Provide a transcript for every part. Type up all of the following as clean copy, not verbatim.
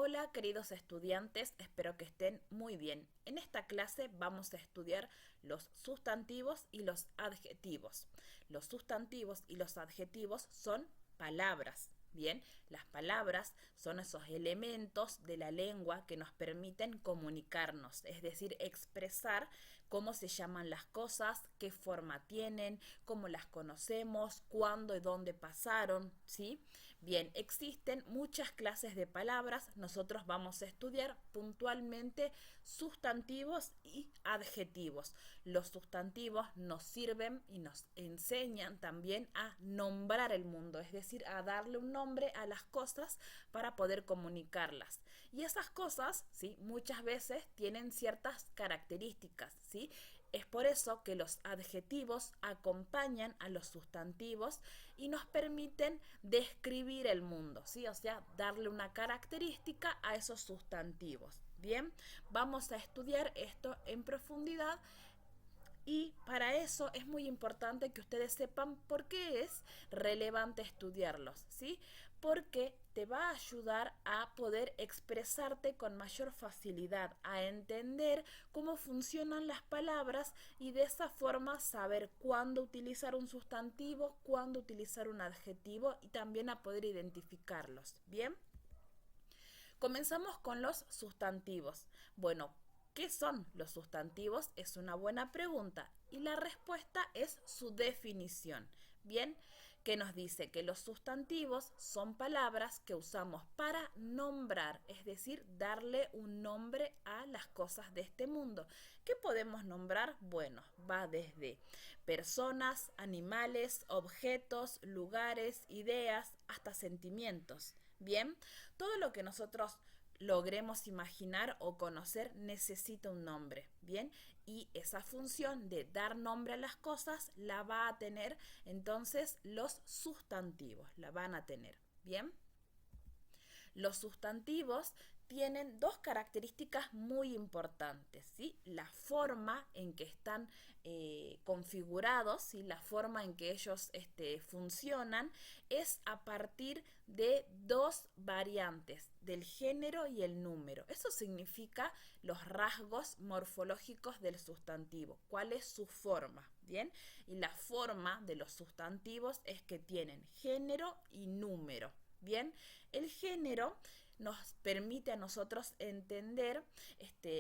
Hola queridos estudiantes, espero que estén muy bien. En esta clase vamos a estudiar los sustantivos y los adjetivos. Los sustantivos y los adjetivos son palabras. Bien, las palabras son esos elementos de la lengua que nos permiten comunicarnos, es decir, expresar cómo se llaman las cosas, qué forma tienen, cómo las conocemos, cuándo y dónde pasaron, ¿sí? Bien, existen muchas clases de palabras, nosotros vamos a estudiar puntualmente sustantivos y adjetivos. Los sustantivos nos sirven y nos enseñan también a nombrar el mundo, es decir, a darle un nombre a las cosas para poder comunicarlas. Y esas cosas, ¿sí?, muchas veces tienen ciertas características, ¿sí? Es por eso que los adjetivos acompañan a los sustantivos y nos permiten describir el mundo, ¿sí? O sea, darle una característica a esos sustantivos. Bien, vamos a estudiar esto en profundidad. Y para eso es muy importante que ustedes sepan por qué es relevante estudiarlos, ¿sí? Porque te va a ayudar a poder expresarte con mayor facilidad, a entender cómo funcionan las palabras y de esa forma saber cuándo utilizar un sustantivo, cuándo utilizar un adjetivo y también a poder identificarlos, ¿bien? Comenzamos con los sustantivos. Bueno, ¿qué son los sustantivos? Es una buena pregunta y la respuesta es su definición. Bien, que nos dice que los sustantivos son palabras que usamos para nombrar, es decir, darle un nombre a las cosas de este mundo. ¿Qué podemos nombrar? Bueno, va desde personas, animales, objetos, lugares, ideas, hasta sentimientos. Bien, todo lo que nosotros logremos imaginar o conocer necesita un nombre, ¿bien? Y esa función de dar nombre a las cosas la va a tener entonces los sustantivos, la van a tener, ¿bien? Los sustantivos tienen dos características muy importantes, ¿sí? La forma en que están configurados, ¿sí? La forma en que ellos funcionan es a partir de dos variantes, del género y el número. Eso significa los rasgos morfológicos del sustantivo, cuál es su forma, ¿bien? Y la forma de los sustantivos es que tienen género y número. Bien, el género nos permite a nosotros entender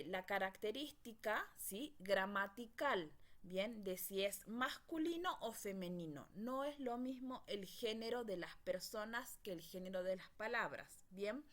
la característica, ¿sí?, gramatical, bien, de si es masculino o femenino. No es lo mismo el género de las personas que el género de las palabras, bien.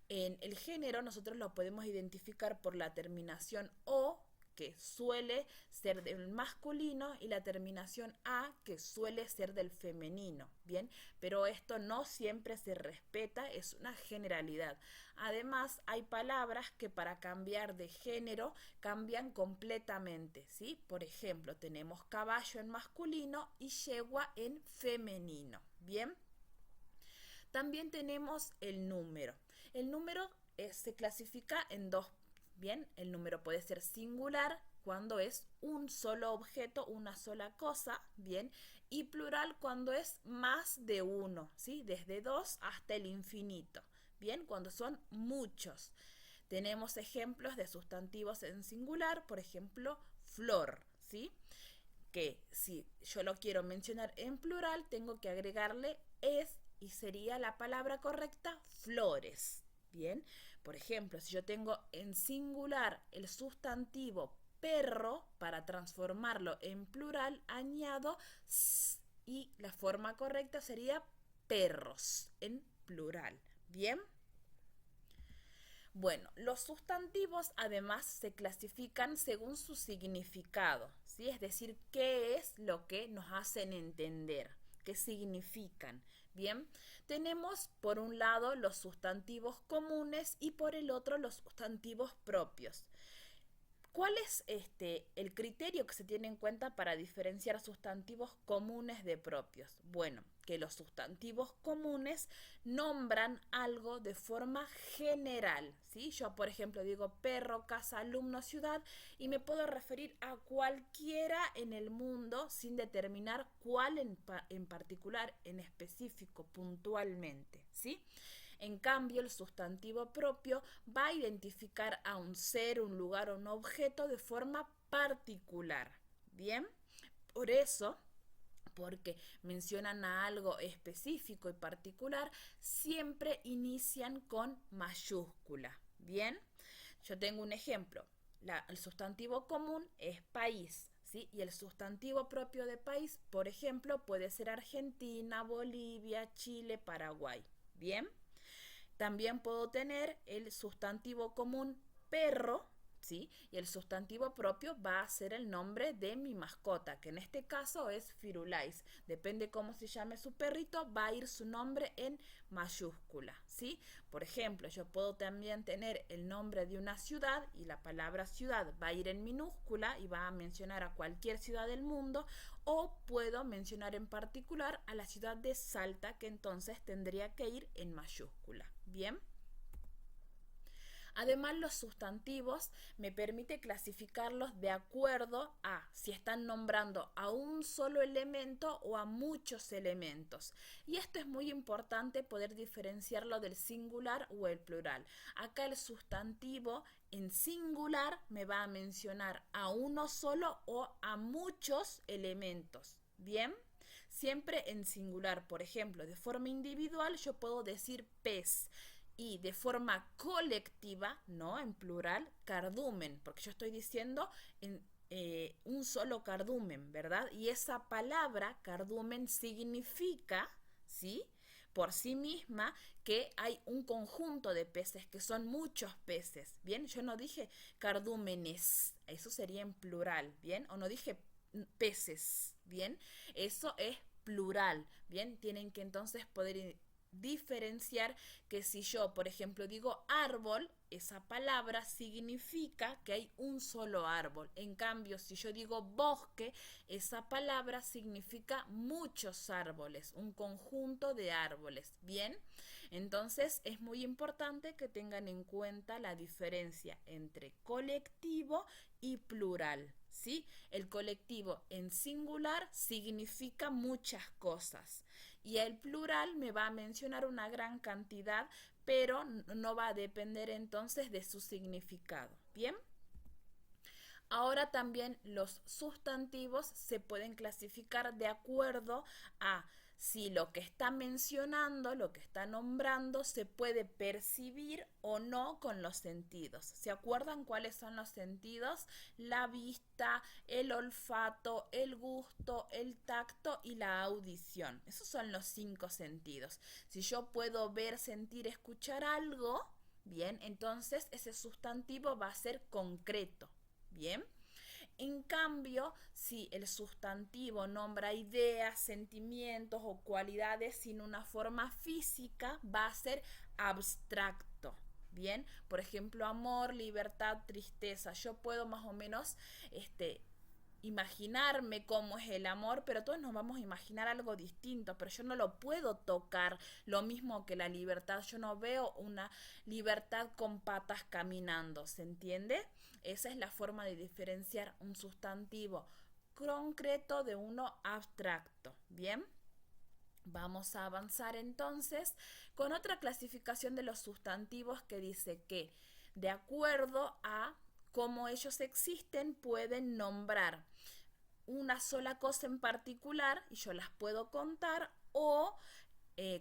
En el género nosotros lo podemos identificar por la terminación o, que suele ser del masculino, y la terminación a, que suele ser del femenino, ¿bien? Pero esto no siempre se respeta, es una generalidad. Además, hay palabras que para cambiar de género cambian completamente, ¿sí? Por ejemplo, tenemos caballo en masculino y yegua en femenino, ¿bien? También tenemos el número. El número se clasifica en dos. Bien, el número puede ser singular cuando es un solo objeto, una sola cosa, bien, y plural cuando es más de uno, ¿sí? Desde dos hasta el infinito, bien, cuando son muchos. Tenemos ejemplos de sustantivos en singular, por ejemplo, flor, ¿sí? Que si yo lo quiero mencionar en plural, tengo que agregarle es y sería la palabra correcta flores. Bien, por ejemplo, si yo tengo en singular el sustantivo perro, para transformarlo en plural, añado s y la forma correcta sería perros en plural. Bien. Bueno, los sustantivos además se clasifican según su significado, ¿sí? Es decir, qué es lo que nos hacen entender, qué significan. Bien, tenemos por un lado los sustantivos comunes y por el otro los sustantivos propios. ¿Cuál es el criterio que se tiene en cuenta para diferenciar sustantivos comunes de propios? Bueno, que los sustantivos comunes nombran algo de forma general, ¿sí? Yo, por ejemplo, digo perro, casa, alumno, ciudad y me puedo referir a cualquiera en el mundo sin determinar cuál en particular, en específico, puntualmente, ¿sí? En cambio, el sustantivo propio va a identificar a un ser, un lugar o un objeto de forma particular. ¿Bien? Por eso, porque mencionan a algo específico y particular, siempre inician con mayúscula. ¿Bien? Yo tengo un ejemplo. El sustantivo común es país, ¿sí? Y el sustantivo propio de país, por ejemplo, puede ser Argentina, Bolivia, Chile, Paraguay. ¿Bien? También puedo tener el sustantivo común perro, ¿sí? Y el sustantivo propio va a ser el nombre de mi mascota, que en este caso es Firulais. Depende cómo se llame su perrito, va a ir su nombre en mayúscula, ¿sí? Por ejemplo, yo puedo también tener el nombre de una ciudad y la palabra ciudad va a ir en minúscula y va a mencionar a cualquier ciudad del mundo, o puedo mencionar en particular a la ciudad de Salta, que entonces tendría que ir en mayúscula. ¿Bien? Además, los sustantivos me permite clasificarlos de acuerdo a si están nombrando a un solo elemento o a muchos elementos. Y esto es muy importante poder diferenciarlo del singular o el plural. Acá el sustantivo en singular me va a mencionar a uno solo o a muchos elementos. ¿Bien? Siempre en singular. Por ejemplo, de forma individual yo puedo decir pez. Y de forma colectiva, ¿no? En plural, cardumen, porque yo estoy diciendo en un solo cardumen, ¿verdad? Y esa palabra, cardumen, significa, ¿sí? Por sí misma, que hay un conjunto de peces, que son muchos peces, ¿bien? Yo no dije cardúmenes, eso sería en plural, ¿bien? O no dije peces, ¿bien? Eso es plural, ¿bien? Tienen que entonces poder diferenciar que si yo, por ejemplo, digo árbol, esa palabra significa que hay un solo árbol. En cambio, si yo digo bosque, esa palabra significa muchos árboles, un conjunto de árboles. ¿Bien? Entonces, es muy importante que tengan en cuenta la diferencia entre colectivo y plural. ¿Sí? El colectivo en singular significa muchas cosas y el plural me va a mencionar una gran cantidad, pero no va a depender entonces de su significado. ¿Bien? Ahora también los sustantivos se pueden clasificar de acuerdo a si lo que está mencionando, lo que está nombrando, se puede percibir o no con los sentidos. ¿Se acuerdan cuáles son los sentidos? La vista, el olfato, el gusto, el tacto y la audición. Esos son los 5 sentidos. Si yo puedo ver, sentir, escuchar algo, bien, entonces ese sustantivo va a ser concreto. ¿Bien? En cambio, si el sustantivo nombra ideas, sentimientos o cualidades sin una forma física, va a ser abstracto. Bien, por ejemplo, amor, libertad, tristeza. Yo puedo más o menos imaginarme cómo es el amor, pero todos nos vamos a imaginar algo distinto, pero yo no lo puedo tocar, lo mismo que la libertad. Yo no veo una libertad con patas caminando, ¿se entiende? Esa es la forma de diferenciar un sustantivo concreto de uno abstracto. ¿Bien? Vamos a avanzar entonces con otra clasificación de los sustantivos que dice que de acuerdo a cómo ellos existen pueden nombrar una sola cosa en particular y yo las puedo contar, o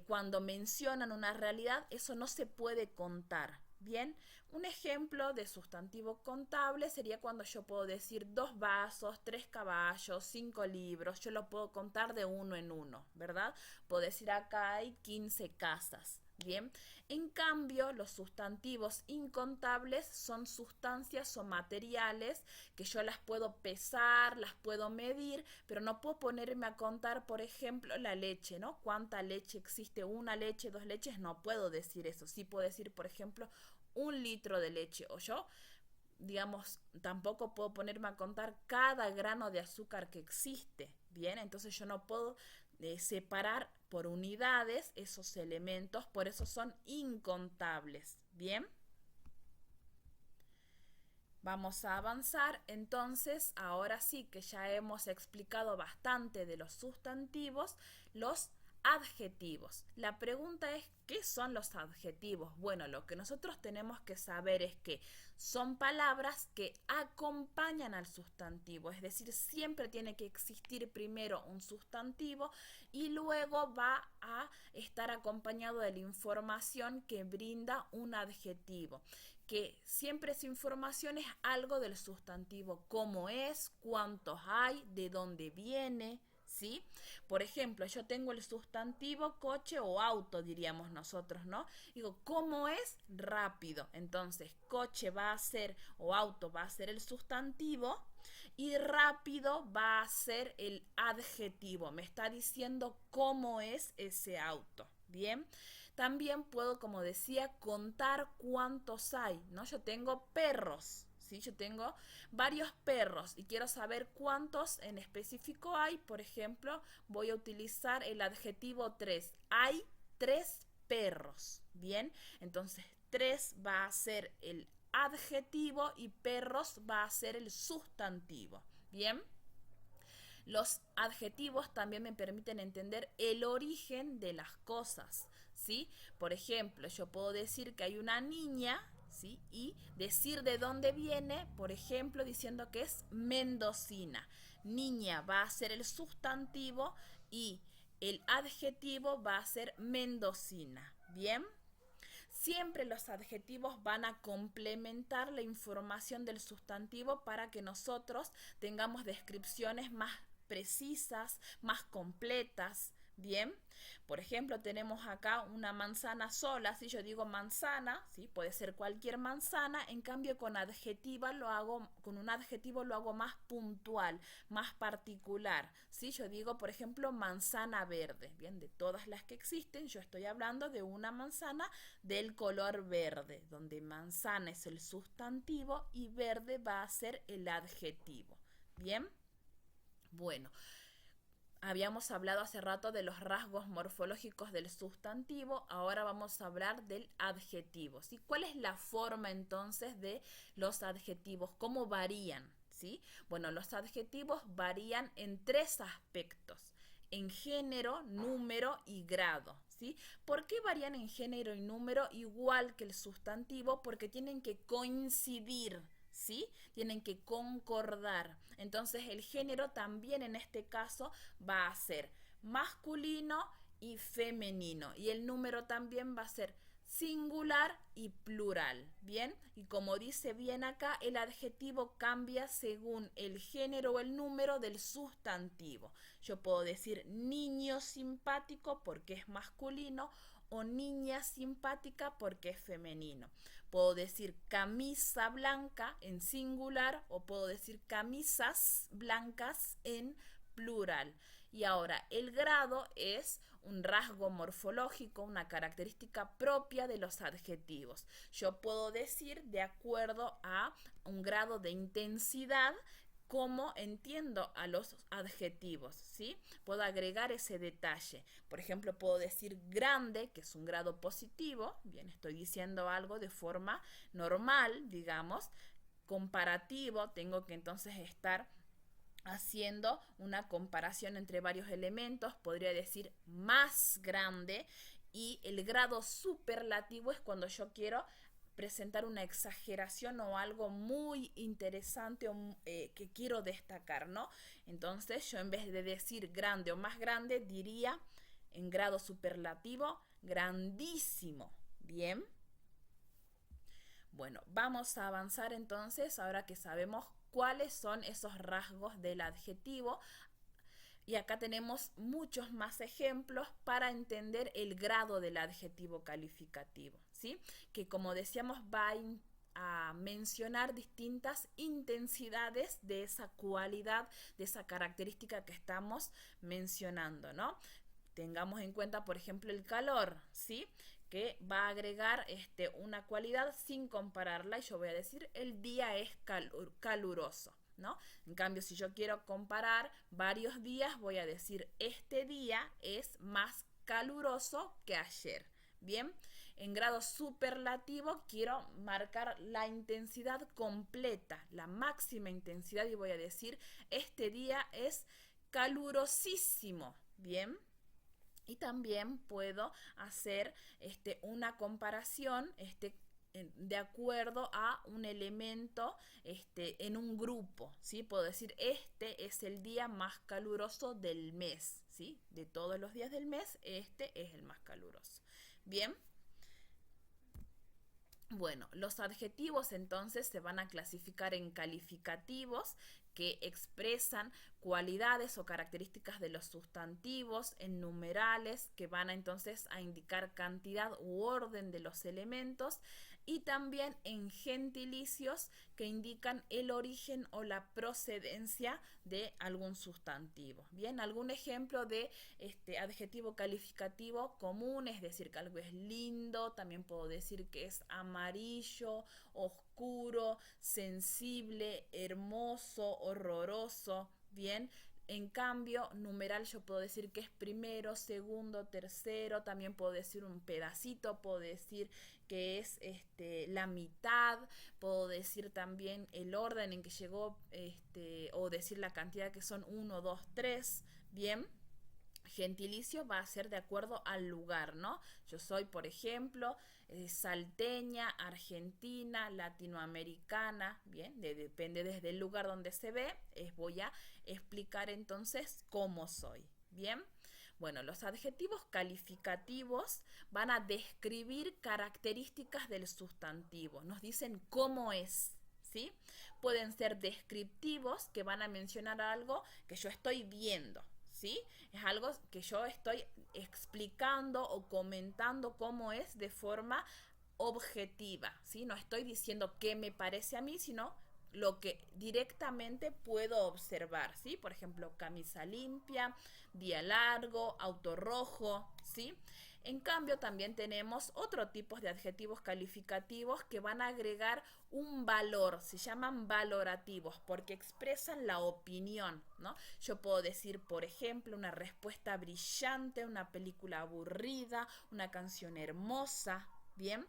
cuando mencionan una realidad eso no se puede contar. Bien, un ejemplo de sustantivo contable sería cuando yo puedo decir 2 vasos, 3 caballos, 5 libros. Yo lo puedo contar de uno en uno, ¿verdad? Puedo decir acá hay 15 casas. Bien, en cambio los sustantivos incontables son sustancias o materiales que yo las puedo pesar, las puedo medir, pero no puedo ponerme a contar, por ejemplo, la leche, ¿no? ¿Cuánta leche existe? ¿Una leche, 2 leches? No puedo decir eso. Sí puedo decir, por ejemplo, 1 litro de leche. O yo, digamos, tampoco puedo ponerme a contar cada grano de azúcar que existe. Bien, entonces yo no puedo separar por unidades esos elementos, por eso son incontables. Bien. Vamos a avanzar, entonces, ahora sí que ya hemos explicado bastante de los sustantivos, los adjetivos. La pregunta es, ¿qué son los adjetivos? Bueno, lo que nosotros tenemos que saber es que son palabras que acompañan al sustantivo, es decir, siempre tiene que existir primero un sustantivo y luego va a estar acompañado de la información que brinda un adjetivo, que siempre esa información es algo del sustantivo, cómo es, cuántos hay, de dónde viene, ¿sí? Por ejemplo, yo tengo el sustantivo coche o auto, diríamos nosotros, ¿no? Digo, ¿cómo es? Rápido. Entonces, coche va a ser, o auto va a ser el sustantivo, y rápido va a ser el adjetivo. Me está diciendo cómo es ese auto. Bien. También puedo, como decía, contar cuántos hay, ¿no? Yo tengo perros, ¿sí? Yo tengo varios perros y quiero saber cuántos en específico hay. Por ejemplo, voy a utilizar el adjetivo tres. Hay 3 perros, ¿bien? Entonces, 3 va a ser el adjetivo y perros va a ser el sustantivo, ¿bien? Los adjetivos también me permiten entender el origen de las cosas, ¿sí? Por ejemplo, yo puedo decir que hay una niña, ¿sí? Y decir de dónde viene, por ejemplo, diciendo que es mendocina. Niña va a ser el sustantivo y el adjetivo va a ser mendocina, ¿bien? Siempre los adjetivos van a complementar la información del sustantivo para que nosotros tengamos descripciones más precisas, más completas. Bien, por ejemplo, tenemos acá una manzana sola. Si yo digo manzana, ¿sí? Puede ser cualquier manzana. En cambio, con un adjetivo lo hago más puntual, más particular. Si yo digo, por ejemplo, manzana verde. Bien, de todas las que existen, yo estoy hablando de una manzana del color verde, donde manzana es el sustantivo y verde va a ser el adjetivo. Bien, bueno. Habíamos hablado hace rato de los rasgos morfológicos del sustantivo, ahora vamos a hablar del adjetivo, ¿sí? ¿Cuál es la forma entonces de los adjetivos? ¿Cómo varían? ¿Sí? Bueno, los adjetivos varían en 3 aspectos, en género, número y grado, ¿sí? ¿Por qué varían en género y número igual que el sustantivo? Porque tienen que coincidir, ¿sí? Tienen que concordar. Entonces el género también en este caso va a ser masculino y femenino. Y el número también va a ser singular y plural. Bien, y como dice bien acá, el adjetivo cambia según el género o el número del sustantivo. Yo puedo decir niño simpático porque es masculino o niña simpática porque es femenino. Puedo decir camisa blanca en singular o puedo decir camisas blancas en plural. Y ahora, el grado es un rasgo morfológico, una característica propia de los adjetivos. Yo puedo decir de acuerdo a un grado de intensidad cómo entiendo a los adjetivos, ¿sí? Puedo agregar ese detalle. Por ejemplo, puedo decir grande, que es un grado positivo, bien, estoy diciendo algo de forma normal, digamos. Comparativo, tengo que entonces estar haciendo una comparación entre varios elementos, podría decir más grande, y el grado superlativo es cuando yo quiero presentar una exageración o algo muy interesante que quiero destacar, ¿no? Entonces yo en vez de decir grande o más grande, diría en grado superlativo grandísimo. Bien. Bueno, vamos a avanzar entonces ahora que sabemos cuáles son esos rasgos del adjetivo. Y acá tenemos muchos más ejemplos para entender el grado del adjetivo calificativo, ¿sí? Que como decíamos va a mencionar distintas intensidades de esa cualidad, de esa característica que estamos mencionando, ¿no? Tengamos en cuenta, por ejemplo, el calor, ¿sí? Que va a agregar una cualidad sin compararla y yo voy a decir el día es caluroso, ¿no? En cambio, si yo quiero comparar varios días, voy a decir este día es más caluroso que ayer. Bien, en grado superlativo quiero marcar la intensidad completa, la máxima intensidad y voy a decir este día es calurosísimo. Bien. Y también puedo hacer una comparación de acuerdo a un elemento en un grupo, ¿sí? Puedo decir, este es el día más caluroso del mes, ¿sí? De todos los días del mes, este es el más caluroso. Bien. Bueno, los adjetivos entonces se van a clasificar en calificativos que expresan cualidades o características de los sustantivos, en numerales que van entonces a indicar cantidad u orden de los elementos, y también en gentilicios que indican el origen o la procedencia de algún sustantivo. Bien, algún ejemplo de adjetivo calificativo común, es decir, que algo es lindo, también puedo decir que es amarillo, oscuro, sensible, hermoso, horroroso. Bien, en cambio, numeral yo puedo decir que es primero, segundo, tercero, también puedo decir un pedacito, puedo decir que es la mitad, puedo decir también el orden en que llegó, o decir la cantidad que son 1, 2, 3, bien. Gentilicio va a ser de acuerdo al lugar, ¿no? Yo soy, por ejemplo, salteña, argentina, latinoamericana, bien, depende desde el lugar donde se ve, voy a explicar entonces cómo soy, bien. Bueno, los adjetivos calificativos van a describir características del sustantivo, nos dicen cómo es, ¿sí? Pueden ser descriptivos, que van a mencionar algo que yo estoy viendo, ¿sí? Es algo que yo estoy explicando o comentando cómo es de forma objetiva, ¿sí? No estoy diciendo qué me parece a mí, sino lo que directamente puedo observar, ¿sí? Por ejemplo, camisa limpia, día largo, auto rojo, ¿sí? En cambio, también tenemos otro tipo de adjetivos calificativos que van a agregar un valor, se llaman valorativos, porque expresan la opinión, ¿no? Yo puedo decir, por ejemplo, una respuesta brillante, una película aburrida, una canción hermosa, ¿bien?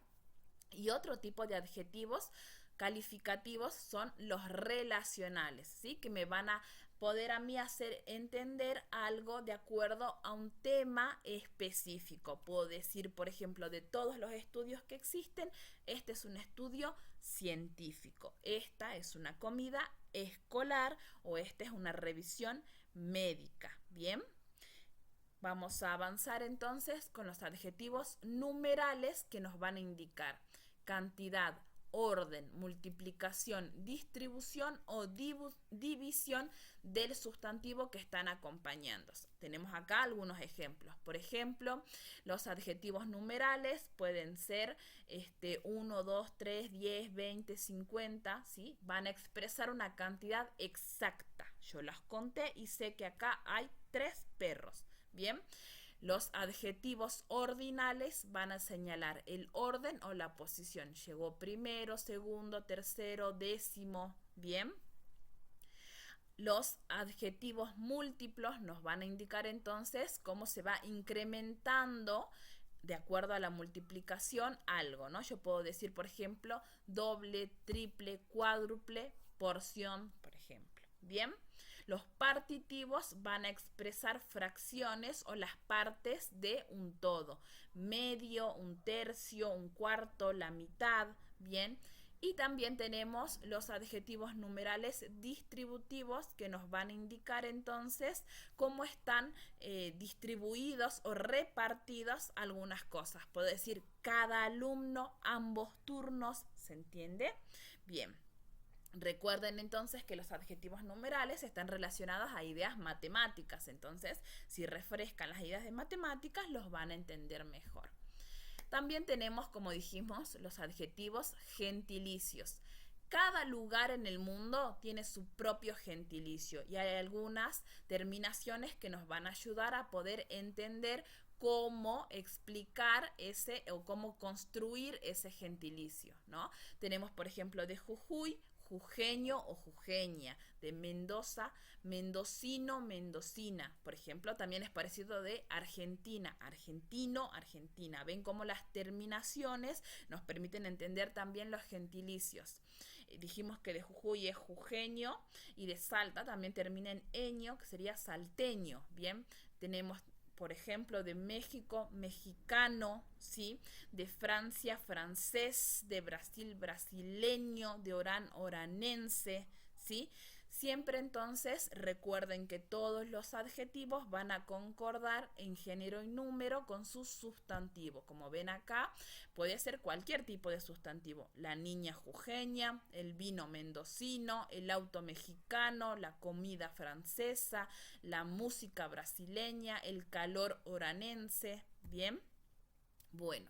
Y otro tipo de adjetivos calificativos son los relacionales, ¿sí? Que me van a poder a mí hacer entender algo de acuerdo a un tema específico. Puedo decir, por ejemplo, de todos los estudios que existen, este es un estudio científico, esta es una comida escolar o esta es una revisión médica. Bien. Vamos a avanzar entonces con los adjetivos numerales que nos van a indicar cantidad, orden, multiplicación, distribución o división del sustantivo que están acompañando. Tenemos acá algunos ejemplos. Por ejemplo, los adjetivos numerales pueden ser 1, 2, 3, 10, 20, 50, ¿sí? Van a expresar una cantidad exacta. Yo las conté y sé que acá hay 3 perros. Bien, los adjetivos ordinales van a señalar el orden o la posición. Llegó primero, segundo, tercero, décimo. Bien. Los adjetivos múltiplos nos van a indicar entonces cómo se va incrementando de acuerdo a la multiplicación algo, ¿no? Yo puedo decir, por ejemplo, doble, triple, cuádruple, porción, por ejemplo. Bien. Los partitivos van a expresar fracciones o las partes de un todo. Medio, un tercio, un cuarto, la mitad, bien. Y también tenemos los adjetivos numerales distributivos que nos van a indicar entonces cómo están distribuidos o repartidos algunas cosas. Puedo decir cada alumno, ambos turnos, ¿se entiende? Bien. Recuerden entonces que los adjetivos numerales están relacionados a ideas matemáticas, entonces si refrescan las ideas de matemáticas los van a entender mejor. También tenemos, como dijimos, los adjetivos gentilicios. Cada lugar en el mundo tiene su propio gentilicio y hay algunas terminaciones que nos van a ayudar a poder entender cómo explicar ese o cómo construir ese gentilicio, ¿no? Tenemos, por ejemplo, de Jujuy, jujeño o jujeña, de Mendoza, mendocino, mendocina. Por ejemplo, también es parecido de Argentina, argentino, argentina. Ven cómo las terminaciones nos permiten entender también los gentilicios. Dijimos que de Jujuy es jujeño y de Salta también termina en eño, que sería salteño. Bien, tenemos por ejemplo, de México, mexicano, ¿sí? De Francia, francés, de Brasil, brasileño, de Orán, oranense, ¿sí? Siempre entonces recuerden que todos los adjetivos van a concordar en género y número con su sustantivo. Como ven acá, puede ser cualquier tipo de sustantivo. La niña jujeña, el vino mendocino, el auto mexicano, la comida francesa, la música brasileña, el calor oranense. ¿Bien? Bueno.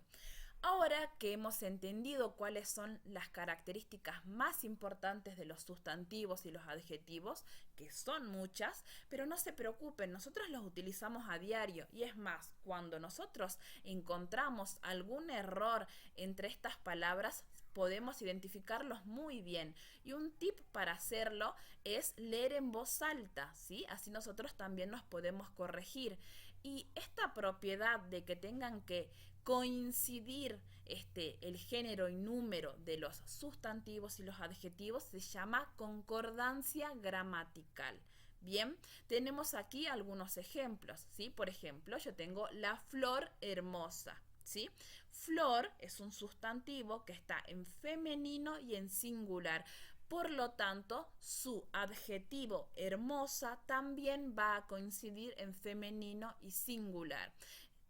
Ahora que hemos entendido cuáles son las características más importantes de los sustantivos y los adjetivos, que son muchas, pero no se preocupen, nosotros los utilizamos a diario y es más, cuando nosotros encontramos algún error entre estas palabras, podemos identificarlos muy bien. Y un tip para hacerlo es leer en voz alta, ¿sí? Así nosotros también nos podemos corregir. Y esta propiedad de que tengan que coincidir el género y número de los sustantivos y los adjetivos se llama concordancia gramatical. Bien, tenemos aquí algunos ejemplos, ¿sí? Por ejemplo, yo tengo la flor hermosa, ¿sí? Flor es un sustantivo que está en femenino y en singular. Por lo tanto, su adjetivo hermosa también va a coincidir en femenino y singular.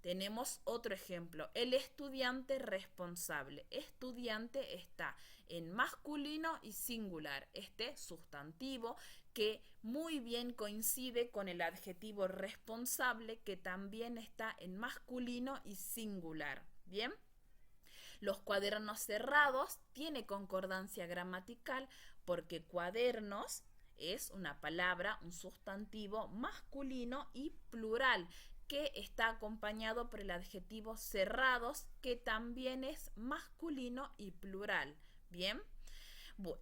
Tenemos otro ejemplo, el estudiante responsable. Estudiante está en masculino y singular. Este sustantivo que muy bien coincide con el adjetivo responsable que también está en masculino y singular. ¿Bien? Los cuadernos cerrados tiene concordancia gramatical porque cuadernos es una palabra, un sustantivo masculino y plural que está acompañado por el adjetivo cerrados, que también es masculino y plural. ¿Bien? Bueno,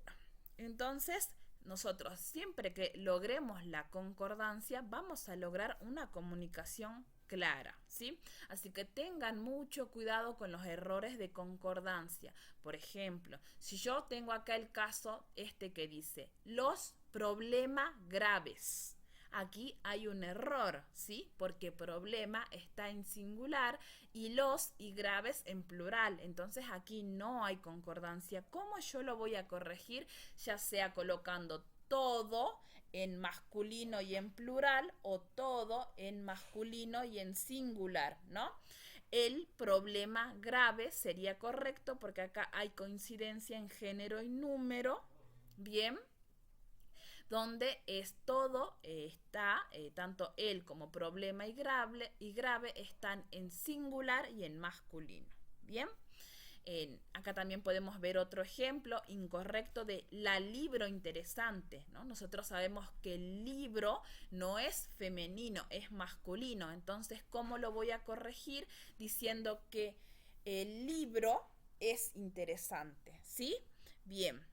entonces nosotros siempre que logremos la concordancia vamos a lograr una comunicación clara, ¿sí? Así que tengan mucho cuidado con los errores de concordancia. Por ejemplo, si yo tengo acá el caso que dice los problemas graves. Aquí hay un error, ¿sí? Porque problema está en singular y los y graves en plural. Entonces aquí no hay concordancia. ¿Cómo yo lo voy a corregir? Ya sea colocando todo en masculino y en plural o todo en masculino y en singular, ¿no? El problema grave sería correcto porque acá hay coincidencia en género y número. Bien, donde es todo está, tanto el como problema y grave están en singular y en masculino. Bien, acá también podemos ver otro ejemplo incorrecto de la libro interesante, ¿no? Nosotros sabemos que el libro no es femenino, es masculino. Entonces, ¿cómo lo voy a corregir? Diciendo que el libro es interesante, ¿sí? Bien.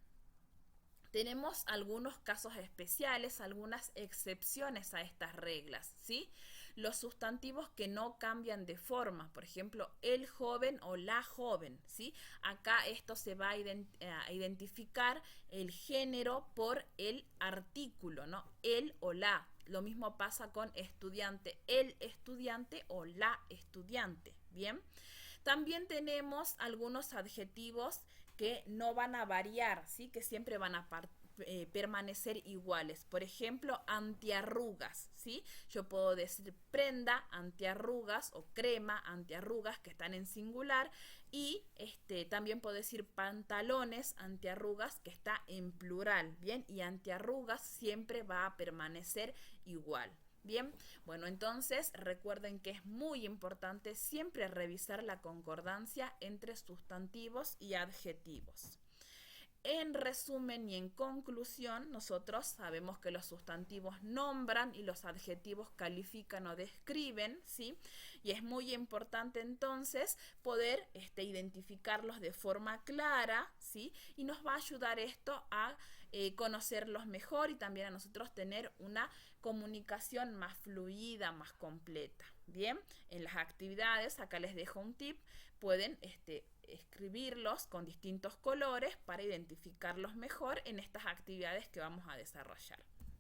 Tenemos algunos casos especiales, algunas excepciones a estas reglas, ¿sí? Los sustantivos que no cambian de forma, por ejemplo, el joven o la joven, ¿sí? Acá esto se va a identificar el género por el artículo, ¿no? El o la. Lo mismo pasa con estudiante, el estudiante o la estudiante, ¿bien? También tenemos algunos adjetivos que no van a variar, ¿sí? Que siempre van a permanecer iguales. Por ejemplo, antiarrugas, ¿sí? Yo puedo decir prenda antiarrugas o crema antiarrugas que están en singular y también puedo decir pantalones antiarrugas que está en plural, ¿bien? Y antiarrugas siempre va a permanecer igual. Bien, bueno, entonces recuerden que es muy importante siempre revisar la concordancia entre sustantivos y adjetivos. En resumen y en conclusión, nosotros sabemos que los sustantivos nombran y los adjetivos califican o describen, ¿sí? Y es muy importante entonces poder identificarlos de forma clara, ¿sí? Y nos va a ayudar esto a conocerlos mejor y también a nosotros tener una comunicación más fluida, más completa. Bien, en las actividades, acá les dejo un tip, pueden escribirlos con distintos colores para identificarlos mejor en estas actividades que vamos a desarrollar.